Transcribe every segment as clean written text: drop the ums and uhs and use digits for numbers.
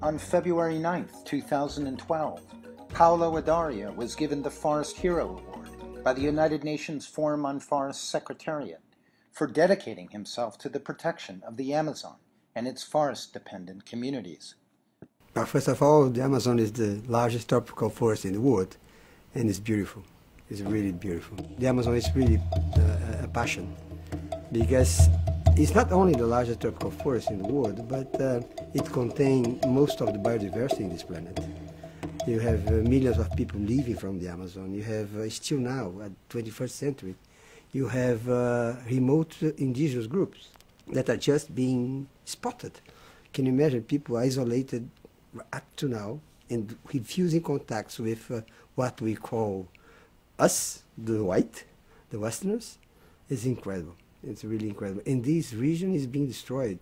On February 9, 2012, Paulo Adaria was given the Forest Hero Award by the United Nations Forum on Forests Secretariat for dedicating himself to the protection of the Amazon and its forest-dependent communities. First of all, the Amazon is the largest tropical forest in the world, and it's beautiful. It's really beautiful. The Amazon is really a passion, because it's not only the largest tropical forest in the world, but it contains most of the biodiversity in this planet. You have millions of people living from the Amazon. You have, still now, at 21st century, you have remote indigenous groups that are just being spotted. Can you imagine people isolated up to now and refusing contacts with what we call us, the white, the Westerners? Is incredible. It's really incredible. And this region is being destroyed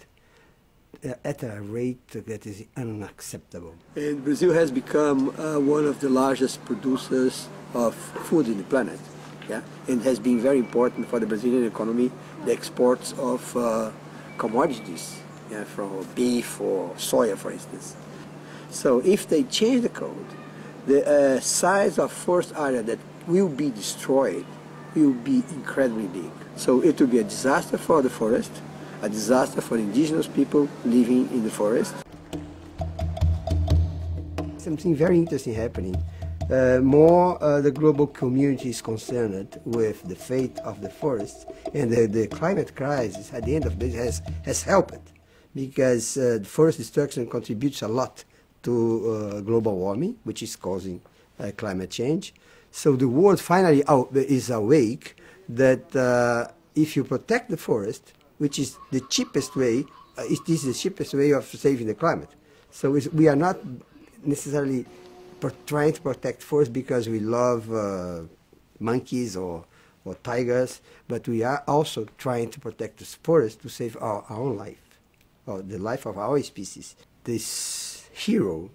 at a rate that is unacceptable. And Brazil has become one of the largest producers of food in the planet, yeah? And has been very important for the Brazilian economy, the exports of commodities, yeah, from beef or soya, for instance. So if they change the code, the size of forest area that will be destroyed will be incredibly big. So it will be a disaster for the forest, a disaster for indigenous people living in the forest. Something very interesting happening. The global community is concerned with the fate of the forests, and the climate crisis at the end of this has helped, because the forest destruction contributes a lot to global warming, which is causing climate change. So the world finally is awake that if you protect the forest, which is the cheapest way, it is the cheapest way of saving the climate. So we are not necessarily trying to protect forests because we love monkeys or tigers, but we are also trying to protect the forest to save our own life, or the life of our species. This hero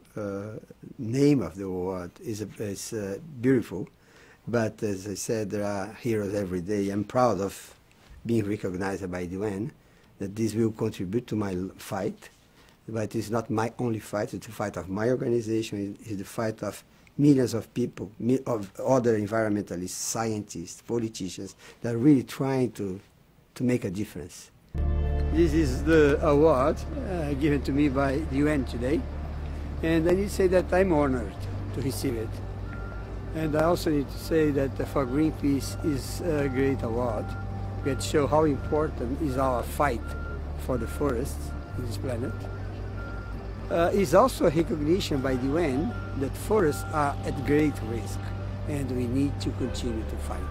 name of the award is beautiful, but as I said, there are heroes every day. I'm proud of being recognized by the UN, that this will contribute to my fight, but it's not my only fight, it's the fight of my organization, it's the fight of millions of people, of other environmentalists, scientists, politicians, that are really trying to make a difference. This is the award given to me by the UN today, and I need to say that I'm honored to receive it. And I also need to say that for Greenpeace is a great award. We show how important is our fight for the forests in this planet. It's also a recognition by the UN that forests are at great risk, and we need to continue to fight.